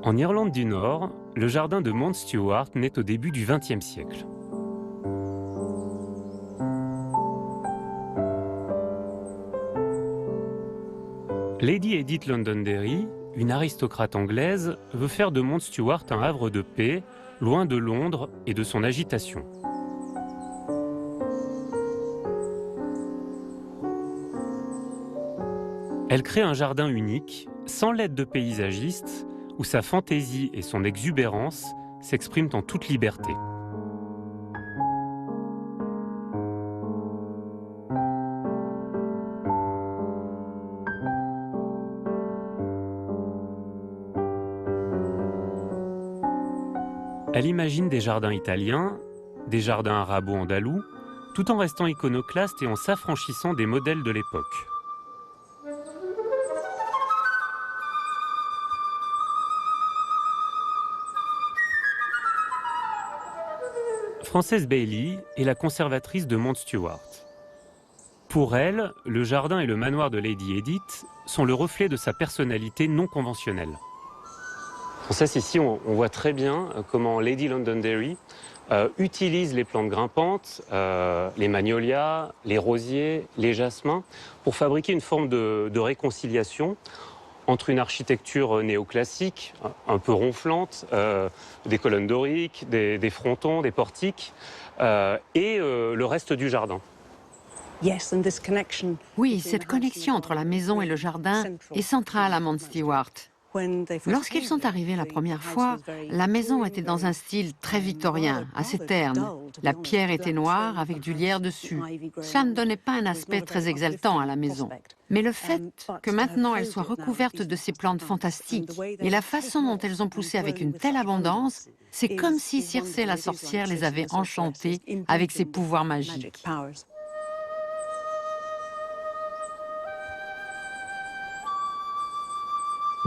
En Irlande du Nord, le jardin de Mount Stewart naît au début du XXe siècle. Lady Edith Londonderry, une aristocrate anglaise, veut faire de Mount Stewart un havre de paix, loin de Londres et de son agitation. Elle crée un jardin unique, sans l'aide de paysagistes, où sa fantaisie et son exubérance s'expriment en toute liberté. Elle imagine des jardins italiens, des jardins arabo-andalous, tout en restant iconoclaste et en s'affranchissant des modèles de l'époque. Frances Bailey est la conservatrice de Mount Stewart. Pour elle, le jardin et le manoir de Lady Edith sont le reflet de sa personnalité non conventionnelle. Frances, ici, on voit très bien comment Lady Londonderry utilise les plantes grimpantes, les magnolias, les rosiers, les jasmins, pour fabriquer une forme de réconciliation entre une architecture néoclassique, un peu ronflante, des colonnes doriques, des frontons, des portiques, et le reste du jardin. Oui, cette connexion entre la maison et le jardin est centrale à Mount Stewart. Lorsqu'ils sont arrivés la première fois, la maison était dans un style très victorien, assez terne. La pierre était noire avec du lierre dessus. Cela ne donnait pas un aspect très exaltant à la maison. Mais le fait que maintenant elle soit recouverte de ces plantes fantastiques et la façon dont elles ont poussé avec une telle abondance, c'est comme si Circé la sorcière les avait enchantées avec ses pouvoirs magiques.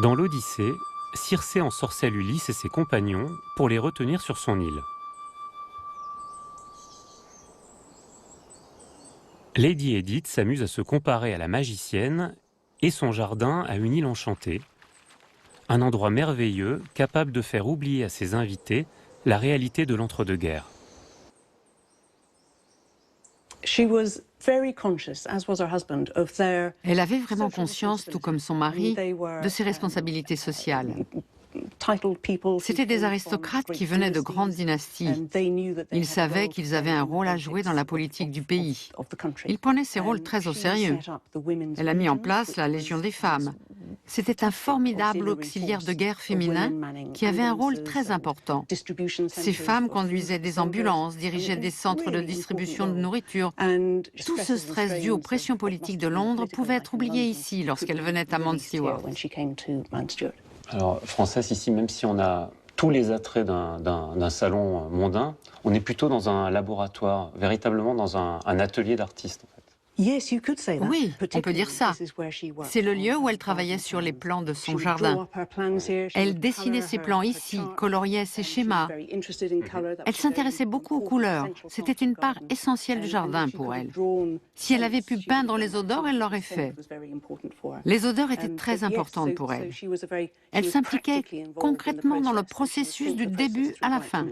Dans l'Odyssée, Circé ensorcelle Ulysse et ses compagnons pour les retenir sur son île. Lady Edith s'amuse à se comparer à la magicienne et son jardin à une île enchantée, un endroit merveilleux capable de faire oublier à ses invités la réalité de l'entre-deux-guerres. Elle avait vraiment conscience, tout comme son mari, de ses responsabilités sociales. C'étaient des aristocrates qui venaient de grandes dynasties. Ils savaient qu'ils avaient un rôle à jouer dans la politique du pays. Ils prenaient ces rôles très au sérieux. Elle a mis en place la Légion des femmes. C'était un formidable auxiliaire de guerre féminin qui avait un rôle très important. Ces femmes conduisaient des ambulances, dirigeaient des centres de distribution de nourriture. Tout ce stress dû aux pressions politiques de Londres pouvait être oublié ici lorsqu'elle venait à Mount Stewart. Alors, Frances, ici, même si on a tous les attraits d'un salon mondain, on est plutôt dans un laboratoire, véritablement dans un atelier d'artiste, en fait. Oui, on peut dire ça. C'est le lieu où elle travaillait sur les plans de son jardin. Elle dessinait ses plans ici, coloriait ses schémas. Elle s'intéressait beaucoup aux couleurs. C'était une part essentielle du jardin pour elle. Si elle avait pu peindre les odeurs, elle l'aurait fait. Les odeurs étaient très importantes pour elle. Elle s'impliquait concrètement dans le processus du début à la fin.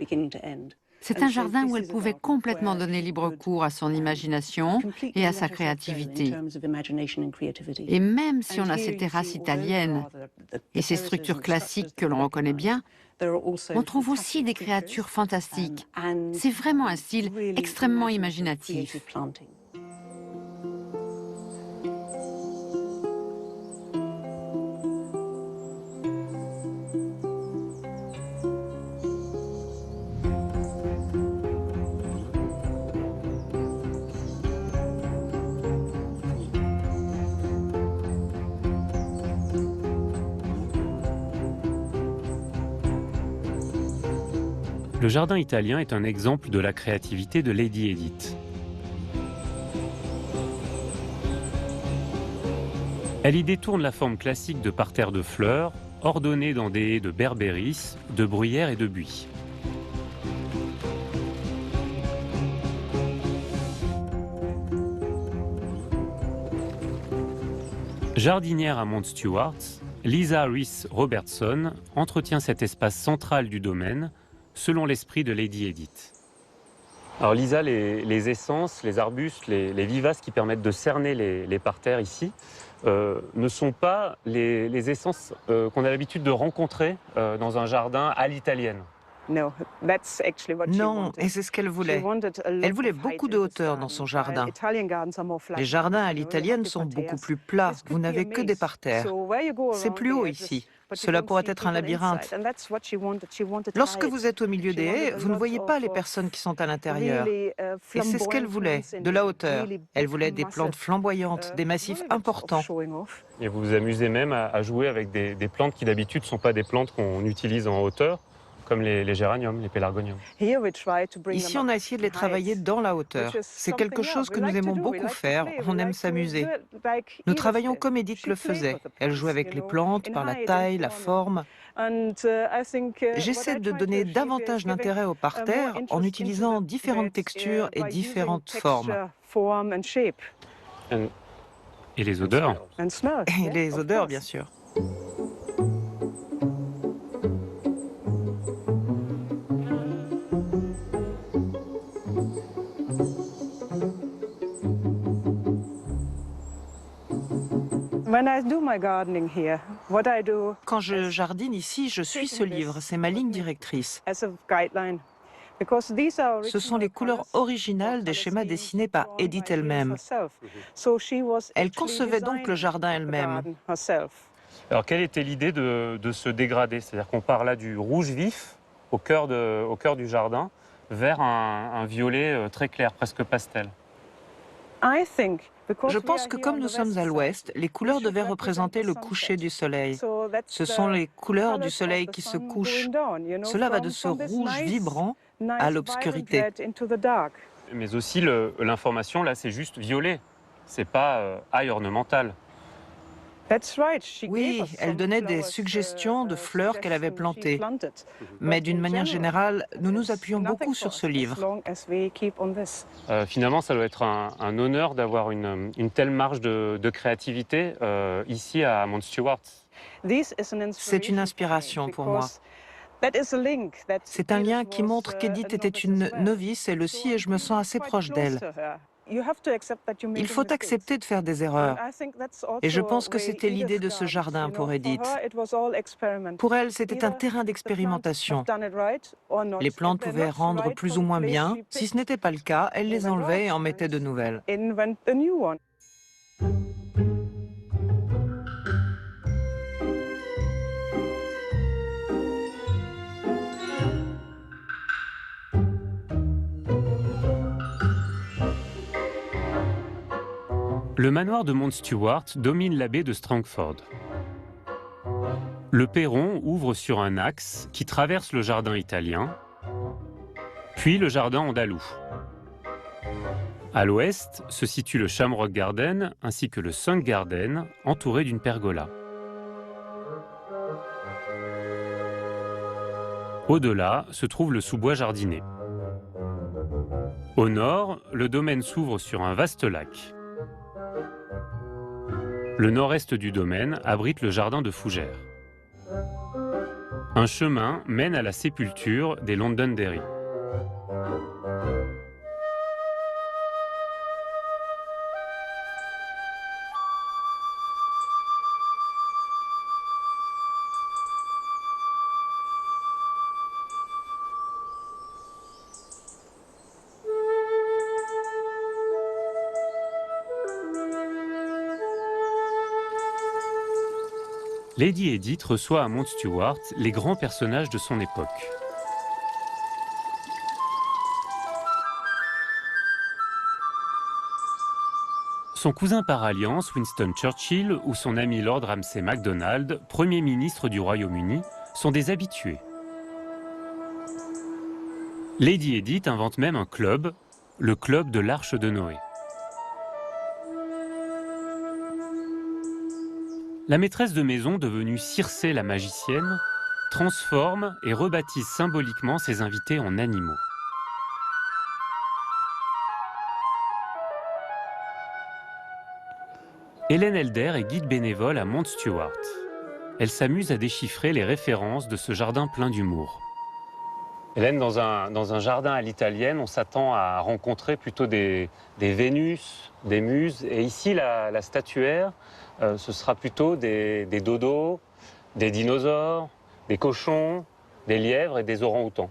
C'est un jardin où elle pouvait complètement donner libre cours à son imagination et à sa créativité. Et même si on a ces terrasses italiennes et ces structures classiques que l'on reconnaît bien, on trouve aussi des créatures fantastiques. C'est vraiment un style extrêmement imaginatif. Le jardin italien est un exemple de la créativité de Lady Edith. Elle y détourne la forme classique de parterre de fleurs, ordonnée dans des haies de berbéris, de bruyères et de buis. Jardinière à Mount Stewart, Lisa Reese Robertson entretient cet espace central du domaine selon l'esprit de Lady Edith. Alors Lisa, les essences, les arbustes, les vivaces qui permettent de cerner les parterres ici ne sont pas les essences qu'on a l'habitude de rencontrer dans un jardin à l'italienne. Non, et c'est ce qu'elle voulait. Elle voulait beaucoup de hauteur dans son jardin. Les jardins à l'italienne sont beaucoup plus plats, vous n'avez que des parterres. C'est plus haut ici. Cela pourrait être un labyrinthe. Lorsque vous êtes au milieu des haies, vous ne voyez pas les personnes qui sont à l'intérieur. Et c'est ce qu'elle voulait, de la hauteur. Elle voulait des plantes flamboyantes, des massifs importants. Et vous vous amusez même à jouer avec des plantes qui d'habitude ne sont pas des plantes qu'on utilise en hauteur, comme les géraniums, les pélargoniums. Ici, on a essayé de les travailler dans la hauteur. C'est quelque chose que nous aimons beaucoup faire, on aime s'amuser. Nous travaillons comme Edith le faisait. Elle joue avec les plantes, par la taille, la forme. J'essaie de donner davantage d'intérêt au parterre en utilisant différentes textures et différentes formes. Et les odeurs. Et les odeurs, bien sûr. Quand je jardine ici, je suis ce livre, c'est ma ligne directrice. Ce sont les couleurs originales des schémas dessinés par Edith elle-même. Elle concevait donc le jardin elle-même. Alors quelle était l'idée de se dégrader? C'est-à-dire qu'on part là du rouge vif, au cœur du jardin, vers un violet très clair, presque pastel. Je pense que comme nous sommes à l'ouest, les couleurs devaient représenter le coucher du soleil. Ce sont les couleurs du soleil qui se couchent. Cela va de ce rouge vibrant à l'obscurité. Mais aussi l'information, là, c'est juste violet. C'est pas ail ornemental. Oui, elle donnait des suggestions de fleurs qu'elle avait plantées. Mais d'une manière générale, nous nous appuyons beaucoup sur ce livre. Finalement, ça doit être un honneur d'avoir une telle marge de créativité ici à Mount Stewart. C'est une inspiration pour moi. C'est un lien qui montre qu'Edith était une novice, elle aussi, et je me sens assez proche d'elle. Il faut accepter de faire des erreurs. Et je pense que c'était l'idée de ce jardin pour Edith. Pour elle, c'était un terrain d'expérimentation. Les plantes pouvaient rendre plus ou moins bien. Si ce n'était pas le cas, elle les enlevait et en mettait de nouvelles. Le manoir de Mount Stewart domine la baie de Strangford. Le perron ouvre sur un axe qui traverse le jardin italien, puis le jardin andalou. À l'ouest se situe le Shamrock Garden ainsi que le Sunk Garden, entouré d'une pergola. Au-delà se trouve le sous-bois jardiné. Au nord, le domaine s'ouvre sur un vaste lac. Le nord-est du domaine abrite le jardin de fougères. Un chemin mène à la sépulture des Londonderry. Lady Edith reçoit à Mount Stewart les grands personnages de son époque. Son cousin par alliance, Winston Churchill, ou son ami Lord Ramsay MacDonald, Premier ministre du Royaume-Uni, sont des habitués. Lady Edith invente même un club, le club de l'Arche de Noé. La maîtresse de maison, devenue Circé la magicienne, transforme et rebaptise symboliquement ses invités en animaux. Hélène Elder est guide bénévole à Mount Stewart. elle s'amuse à déchiffrer les références de ce jardin plein d'humour. Hélène, dans un jardin à l'italienne, on s'attend à rencontrer plutôt des Vénus, des muses. Et ici, la statuaire, ce sera plutôt des dodos, des dinosaures, des cochons, des lièvres et des orang-outans.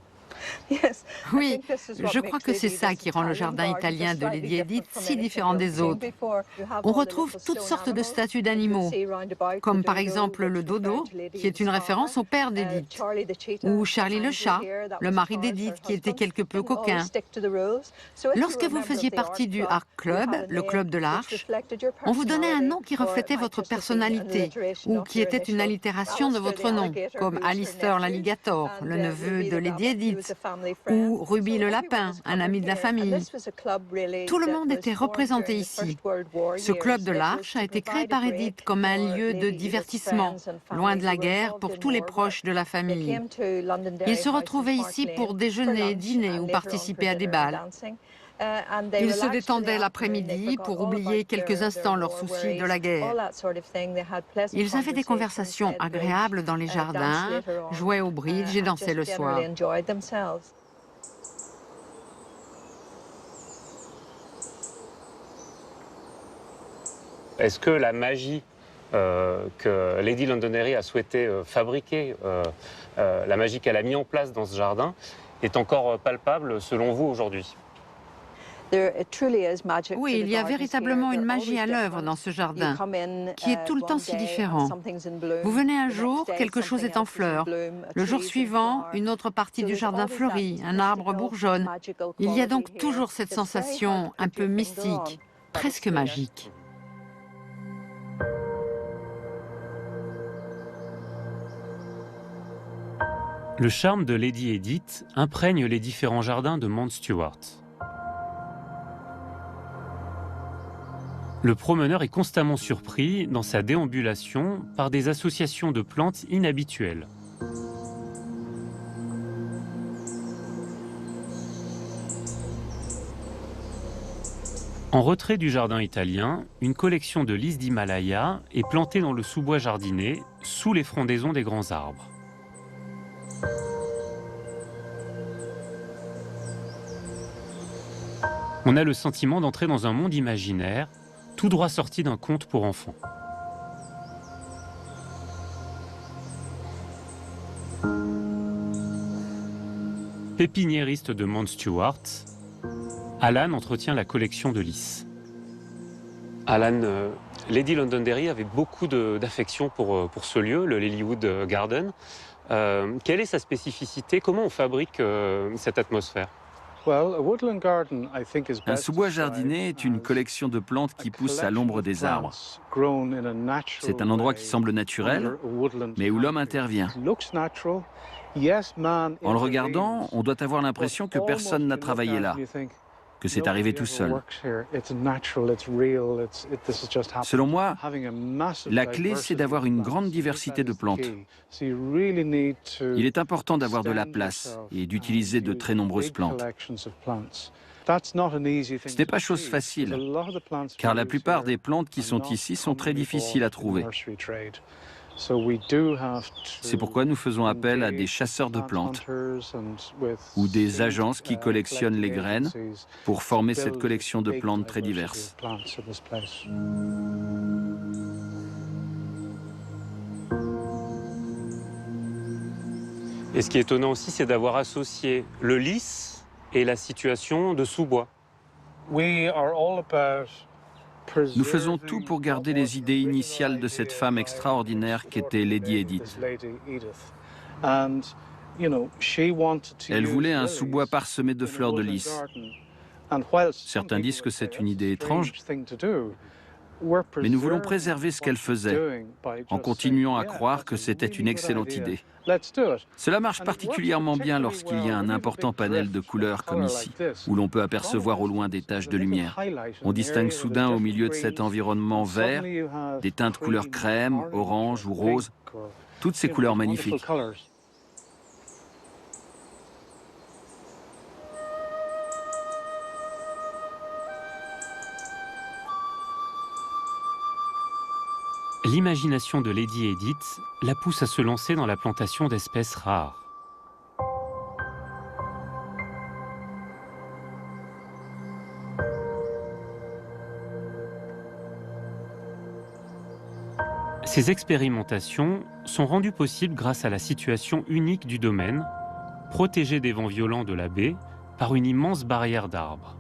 Oui, je crois que c'est ça qui rend le jardin italien de Lady Edith si différent des autres. On retrouve toutes sortes de statues d'animaux, comme par exemple le dodo, qui est une référence au père d'Edith, ou Charlie le chat, le mari d'Edith, qui était quelque peu coquin. Lorsque vous faisiez partie du Ark Club, le club de l'Arche, on vous donnait un nom qui reflétait votre personnalité, ou qui était une allitération de votre nom, comme Alistair l'alligator, le neveu de Lady Edith, ou Ruby le lapin, un ami de la famille. Tout le monde était représenté ici. Ce club de l'Arche a été créé par Edith comme un lieu de divertissement, loin de la guerre pour tous les proches de la famille. Ils se retrouvaient ici pour déjeuner, dîner ou participer à des bals. Ils se détendaient l'après-midi pour oublier quelques instants leurs soucis de la guerre. Ils avaient des conversations agréables dans les jardins, jouaient au bridge et dansaient le soir. Est-ce que la magie que Lady Londonderry a souhaité fabriquer, la magie qu'elle a mis en place dans ce jardin, est encore palpable selon vous aujourd'hui? Oui, il y a véritablement une magie à l'œuvre dans ce jardin, qui est tout le temps si différent. Vous venez un jour, quelque chose est en fleurs. Le jour suivant, une autre partie du jardin fleurit, un arbre bourgeonne. Il y a donc toujours cette sensation un peu mystique, presque magique. Le charme de Lady Edith imprègne les différents jardins de Mount Stewart. Le promeneur est constamment surpris dans sa déambulation par des associations de plantes inhabituelles. En retrait du jardin italien, une collection de lys d'Himalaya est plantée dans le sous-bois jardiné, sous les frondaisons des grands arbres. On a le sentiment d'entrer dans un monde imaginaire, tout droit sorti d'un conte pour enfants. Pépiniériste de Mount Stewart, Alan entretient la collection de lys. Alan, Lady Londonderry avait beaucoup d'affection pour ce lieu, le Lilywood Garden. Quelle est sa spécificité? Comment on fabrique cette atmosphère? Un sous-bois jardiné est une collection de plantes qui poussent à l'ombre des arbres. C'est un endroit qui semble naturel, mais où l'homme intervient. En le regardant, on doit avoir l'impression que personne n'a travaillé là, que c'est arrivé tout seul. Selon moi, la clé, c'est d'avoir une grande diversité de plantes. Il est important d'avoir de la place et d'utiliser de très nombreuses plantes. Ce n'est pas chose facile, car la plupart des plantes qui sont ici sont très difficiles à trouver. C'est pourquoi nous faisons appel à des chasseurs de plantes ou des agences qui collectionnent les graines pour former cette collection de plantes très diverses. Et ce qui est étonnant aussi, c'est d'avoir associé le lys et la situation de sous-bois. Nous faisons tout pour garder les idées initiales de cette femme extraordinaire qu'était Lady Edith. Elle voulait un sous-bois parsemé de fleurs de lys. Certains disent que c'est une idée étrange, mais nous voulons préserver ce qu'elle faisait, en continuant à croire que c'était une excellente idée. Cela marche particulièrement bien lorsqu'il y a un important panel de couleurs comme ici, où l'on peut apercevoir au loin des taches de lumière. On distingue soudain au milieu de cet environnement vert des teintes couleur crème, orange ou rose, toutes ces couleurs magnifiques. l'imagination de Lady Edith la pousse à se lancer dans la plantation d'espèces rares. Ces expérimentations sont rendues possibles grâce à la situation unique du domaine, protégé des vents violents de la baie par une immense barrière d'arbres.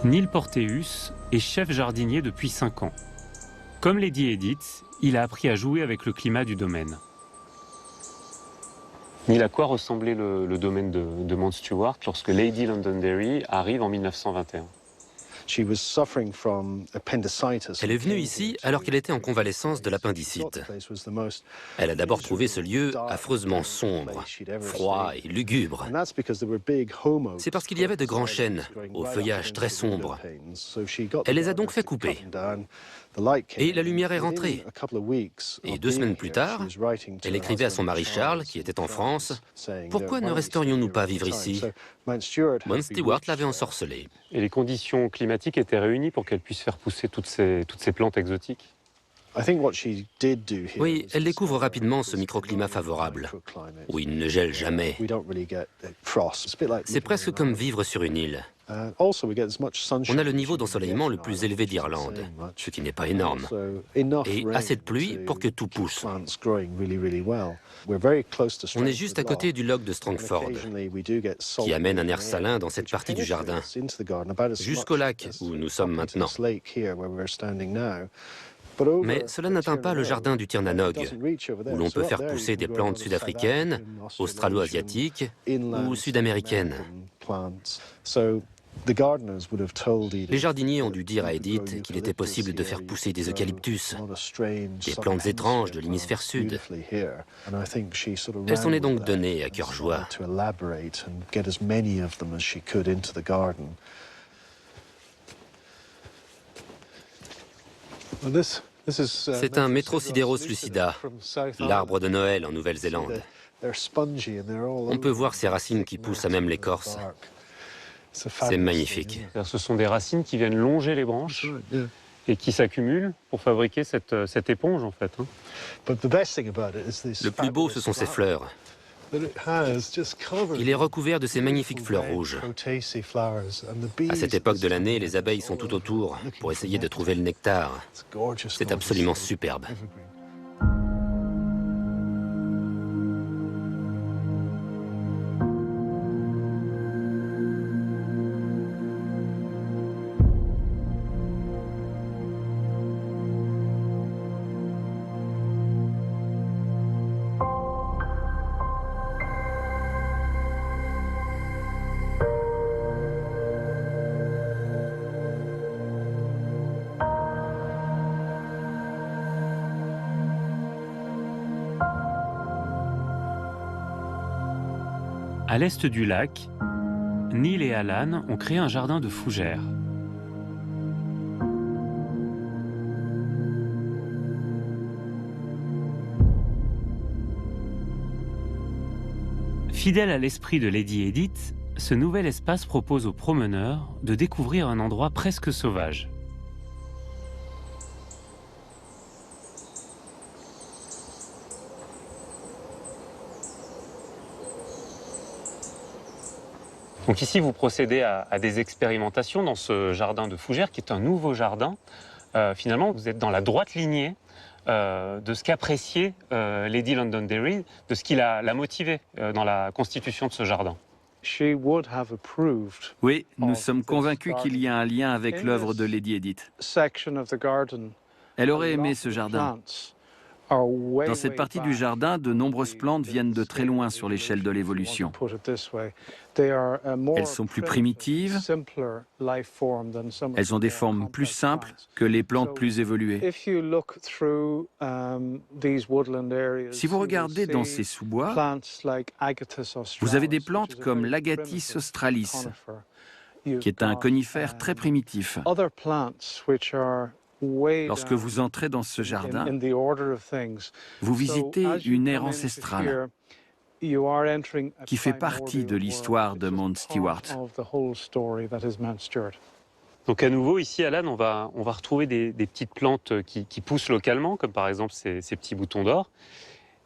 Neil Porteus est chef jardinier depuis 5 ans. Comme Lady Edith, il a appris à jouer avec le climat du domaine. Neil, à quoi ressemblait le domaine de Mount Stewart lorsque Lady Londonderry arrive en 1921? Elle est venue ici alors qu'elle était en convalescence de l'appendicite. Elle a d'abord trouvé ce lieu affreusement sombre, froid et lugubre. C'est parce qu'il y avait de grands chênes, au feuillage très sombre. Elle les a donc fait couper. Et la lumière est rentrée. Et 2 semaines plus tard, elle écrivait à son mari Charles, qui était en France, « Pourquoi ne resterions-nous pas vivre ici ?» Mount Stewart l'avait ensorcelée. Et les conditions climatiques étaient réunies pour qu'elle puisse faire pousser toutes ces plantes exotiques? Oui, elle découvre rapidement ce microclimat favorable, où il ne gèle jamais. C'est presque comme vivre sur une île. On a le niveau d'ensoleillement le plus élevé d'Irlande, ce qui n'est pas énorme, et assez de pluie pour que tout pousse. On est juste à côté du loch de Strangford, qui amène un air salin dans cette partie du jardin, jusqu'au lac où nous sommes maintenant. Mais cela n'atteint pas le jardin du Tirnanog, où l'on peut faire pousser des plantes sud-africaines, australo-asiatiques ou sud-américaines. Les jardiniers ont dû dire à Edith qu'il était possible de faire pousser des eucalyptus, des plantes étranges de l'hémisphère sud. Elle s'en est donc donnée à cœur joie. C'est un Metrosideros lucida, l'arbre de Noël en Nouvelle-Zélande. On peut voir ces racines qui poussent à même l'écorce. C'est magnifique. Ce sont des racines qui viennent longer les branches et qui s'accumulent pour fabriquer cette éponge, en fait. Le plus beau, ce sont ses fleurs. Il est recouvert de ces magnifiques fleurs rouges. À cette époque de l'année, les abeilles sont tout autour pour essayer de trouver le nectar. C'est absolument superbe. À l'est du lac, Neil et Alan ont créé un jardin de fougères. Fidèle à l'esprit de Lady Edith, ce nouvel espace propose aux promeneurs de découvrir un endroit presque sauvage. Donc ici, vous procédez à des expérimentations dans ce jardin de fougères, qui est un nouveau jardin. Finalement, vous êtes dans la droite lignée de ce qu'appréciait Lady Londonderry, de ce qui l'a motivée dans la constitution de ce jardin. Oui, nous sommes convaincus qu'il y a un lien avec l'œuvre de Lady Edith. Elle aurait aimé ce jardin. Dans cette partie du jardin, de nombreuses plantes viennent de très loin sur l'échelle de l'évolution. Elles sont plus primitives, elles ont des formes plus simples que les plantes plus évoluées. Si vous regardez dans ces sous-bois, vous avez des plantes comme l'Agathis australis, qui est un conifère très primitif. Lorsque vous entrez dans ce jardin, vous visitez une ère ancestrale. qui fait partie de l'histoire de Mount Stewart. Donc à nouveau, ici, Alan, on va retrouver des petites plantes qui poussent localement, comme par exemple ces petits boutons d'or.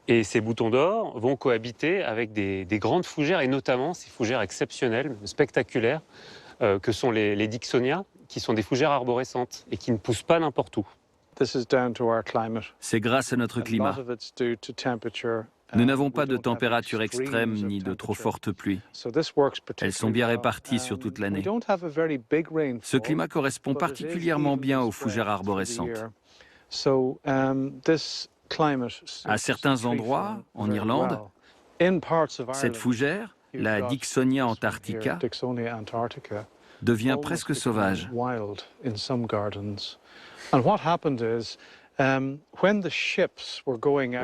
Et ces boutons d'or vont cohabiter avec des grandes fougères, et notamment ces fougères exceptionnelles, spectaculaires, que sont les Dicksonia, qui sont des fougères arborescentes et qui ne poussent pas n'importe où. C'est grâce à notre climat. Nous n'avons pas de température extrême ni de trop fortes pluies. Elles sont bien réparties sur toute l'année. Ce climat correspond particulièrement bien aux fougères arborescentes. À certains endroits, en Irlande, cette fougère, la Dicksonia antarctica, devient presque sauvage. Au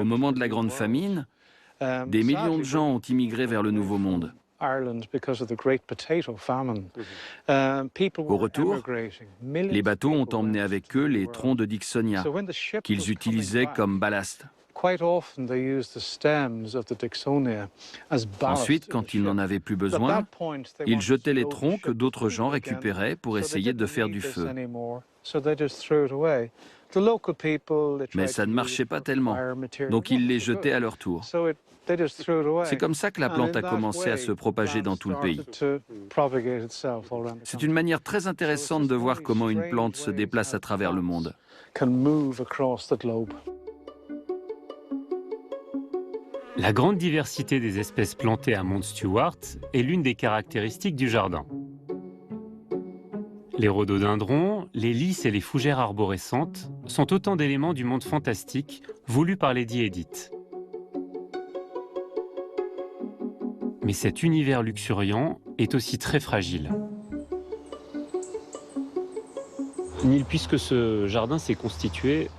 moment de la Grande Famine, des millions de gens ont immigré vers le Nouveau Monde. Au retour, les bateaux ont emmené avec eux les troncs de Dicksonia, qu'ils utilisaient comme ballast. Ensuite, quand ils n'en avaient plus besoin, ils jetaient les troncs que d'autres gens récupéraient pour essayer de faire du feu. Mais ça ne marchait pas tellement, donc ils les jetaient à leur tour. C'est comme ça que la plante a commencé à se propager dans tout le pays. C'est une manière très intéressante de voir comment une plante se déplace à travers le monde. La grande diversité des espèces plantées à Mount Stewart est l'une des caractéristiques du jardin. Les rhododendrons, les lys et les fougères arborescentes sont autant d'éléments du monde fantastique voulu par Lady Edith. Mais cet univers luxuriant est aussi très fragile. Neil, puisque ce jardin s'est constitué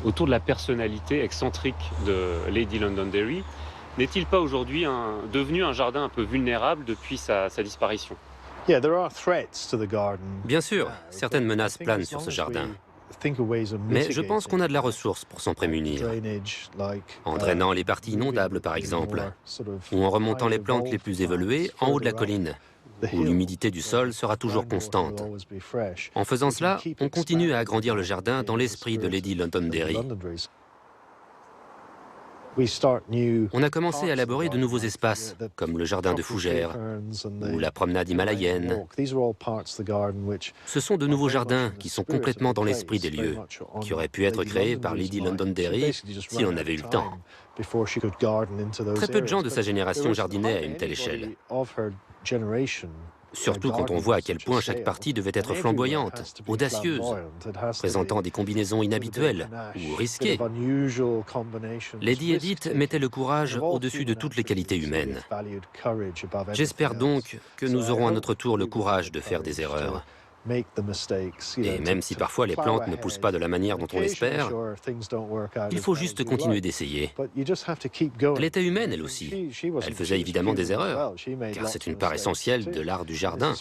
autour de la personnalité excentrique de Lady Londonderry, n'est-il pas aujourd'hui devenu un jardin un peu vulnérable depuis sa disparition? Bien sûr, certaines menaces planent sur ce jardin. Mais je pense qu'on a de la ressource pour s'en prémunir. En drainant les parties inondables, par exemple, ou en remontant les plantes les plus évoluées en haut de la colline, où l'humidité du sol sera toujours constante. En faisant cela, on continue à agrandir le jardin dans l'esprit de Lady Londonderry. On a commencé à élaborer de nouveaux espaces, comme le jardin de fougères ou la promenade himalayenne. Ce sont de nouveaux jardins qui sont complètement dans l'esprit des lieux, qui auraient pu être créés par Lady Londonderry si on avait eu le temps. Très peu de gens de sa génération jardinaient à une telle échelle. Surtout quand on voit à quel point chaque partie devait être flamboyante, audacieuse, présentant des combinaisons inhabituelles ou risquées. Lady Edith mettait le courage au-dessus de toutes les qualités humaines. J'espère donc que nous aurons à notre tour le courage de faire des erreurs. Et même si parfois les plantes ne poussent pas de la manière dont on l'espère, il faut juste continuer d'essayer. Elle était humaine, elle aussi. Elle faisait évidemment des erreurs, car c'est une part essentielle de l'art du jardin.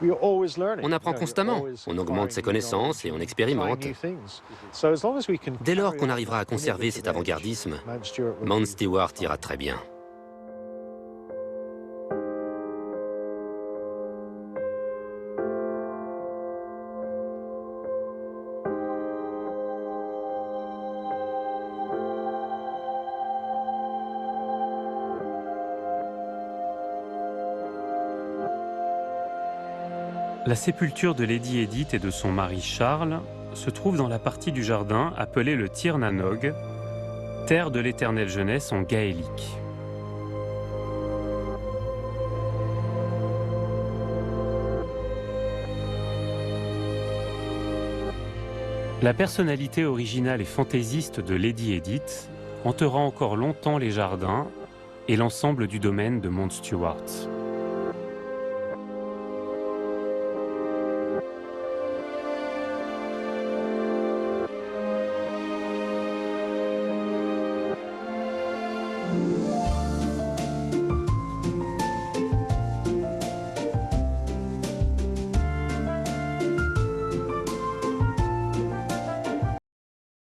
On apprend constamment, on augmente ses connaissances et on expérimente. Dès lors qu'on arrivera à conserver cet avant-gardisme, Mount Stewart ira très bien. La sépulture de Lady Edith et de son mari Charles se trouve dans la partie du jardin appelée le Tir na nOg, terre de l'éternelle jeunesse en gaélique. La personnalité originale et fantaisiste de Lady Edith hantera encore longtemps les jardins et l'ensemble du domaine de Mount Stewart.